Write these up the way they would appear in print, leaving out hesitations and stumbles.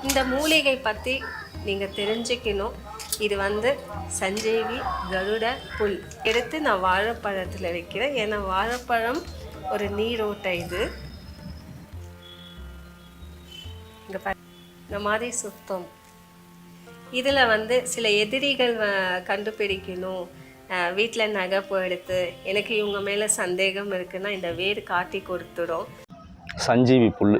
இந்த மூலிகை பற்றி நீங்கள் தெரிஞ்சுக்கணும். இது சஞ்சீவி கருட புல் எடுத்து நான் வாழைப்பழத்தில் வைக்கிறேன். ஏன்னா வாழைப்பழம் ஒரு நீரோட்டை. இது இந்த மாதிரி சுத்தம். இதில் சில எதிரிகள் கண்டுபிடிக்கணும். வீட்டில் நகை போயிடுத்து, எனக்கு இவங்க மேலே சந்தேகம் இருக்குன்னா இந்த வேர் காட்டி கொடுத்துடும். சஞ்சீவி புல்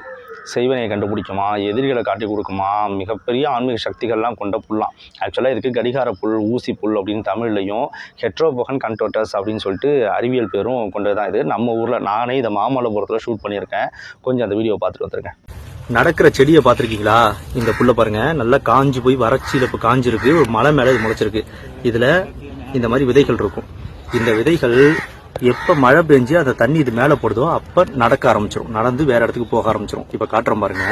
செய்வனையை கண்டுபிடிக்குமா, எதிரிகளை காட்டி கொடுக்குமா, மிகப்பெரிய ஆன்மீக சக்திகள்லாம் கொண்ட புல்லாம். ஆக்சுவலாக இதுக்கு கடிகார புல், ஊசி புல் அப்படின்னு தமிழ்லையும், ஹெட்ரோபோகன் கண்டோட்டஸ் அப்படின்னு சொல்லிட்டு அறிவியல் பேரும் கொண்டது தான் இது. நம்ம ஊரில் நானே இதை மாமல்லபுரத்தில் ஷூட் பண்ணியிருக்கேன். கொஞ்சம் அந்த வீடியோ பார்த்துட்டு வந்துருக்கேன். நடக்கிற செடியை பார்த்துருக்கீங்களா? இந்த புல்லை பாருங்க, நல்லா காஞ்சி போய் வறட்சியில் இப்போ காஞ்சிருக்கு. ஒரு மலை மேலே இது முளைச்சிருக்கு. இதில் இந்த மாதிரி விதைகள் இருக்கும். இந்த விதைகள் எப்போ மழை பெஞ்சு அந்த தண்ணி இது மேலே போடுதோ அப்போ நடக்க ஆரம்பிச்சிடும். நடந்து வேற இடத்துக்கு போக ஆரம்பிச்சிடும். இப்போ காட்டுறோம் பாருங்க.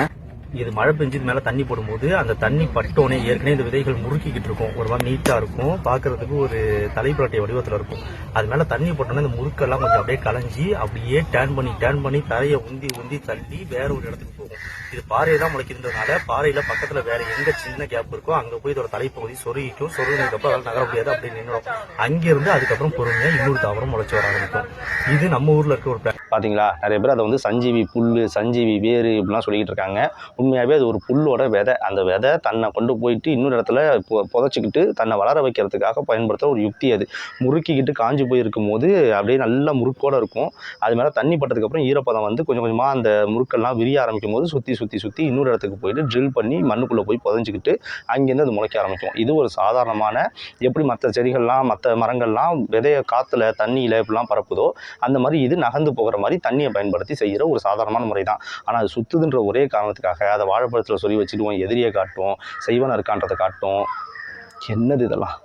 இது மழை பெஞ்சு இது மேலே தண்ணி போடும்போது அந்த தண்ணி பட்டோனே ஏற்கனவே இந்த விதைகள் முறுக்கிக்கிட்டு இருக்கும். ஒரு மாதிரி நீட்டாக இருக்கும், பார்க்கறதுக்கு ஒரு தலைப்புரட்டை வடிவத்தில் இருக்கும். அது மேலே தண்ணி போட்டோன்னே இந்த முறுக்கெல்லாம் கொஞ்சம் அப்படியே கலைஞ்சி அப்படியே டேர்ன் பண்ணி தரையை உந்தி தள்ளி வேற ஒரு இடத்துக்கு போகும். இது பாறையை தான் முளைக்கிறதுனால பாறையில் பக்கத்தில் வேற எங்கே சின்ன கேப் இருக்கோ அங்கே போய் இதோட தலைப்பகுதி சொருகிக்கும். சொருகினதுக்கப்புறம் அதெல்லாம் நகர முடியாது, அப்படி நின்றுடும். அங்கேருந்து அதுக்கப்புறம் பொறுமையாக இன்னொரு தாவரம் முளைச்சி வர ஆரம்பிக்கும். இது நம்ம ஊரில் இருக்க ஒரு பார்த்தீங்களா? நிறைய பேர் அதை சஞ்சீவி புல், சஞ்சீவி வேறு இப்படிலாம் சொல்லிக்கிட்டு இருக்காங்க. உண்மையாகவே அது ஒரு புல்லோட விதை. அந்த விதை தன்னை கொண்டு போயிட்டு இன்னொரு இடத்துல புதைச்சிக்கிட்டு தன்னை வளர வைக்கிறதுக்காக பயன்படுத்துகிற ஒரு யுக்தி. அது முறுக்கிக்கிட்டு காஞ்சி போயிருக்கும் போது அப்படியே நல்லா முறுக்கோடு இருக்கும். அது மேலே தண்ணி பட்டதுக்கப்புறம் ஈரப்பதம் கொஞ்சம் கொஞ்சமாக அந்த முறுக்கெல்லாம் விரிய ஆரம்பிக்கும் போது சுற்றி இன்னொரு இடத்துக்கு போயிட்டு ட்ரில் பண்ணி மண்ணுக்குள்ளே போய் புதைஞ்சிக்கிட்டு அங்கேருந்து அது முளைக்க ஆரம்பிக்கும். இது ஒரு சாதாரணமான, எப்படி மற்ற செடிகள்லாம் மற்ற மரங்கள்லாம் விதையை காற்றுல தண்ணியில் இப்படிலாம் பரப்புதோ அந்த மாதிரி இது நகர்ந்து போகிற மாதிரி தண்ணியை பயன்படுத்தி செய்கிற ஒரு சாதாரணமான முறை தான். ஆனால் அது சுற்றுதுன்ற ஒரே காரணத்துக்காக அதை வாழைப்பழத்தில் சொல்லி வச்சுட்டு எதிரியை காட்டும், செய்வன இருக்கான்றதை காட்டும். என்னது இதெல்லாம்?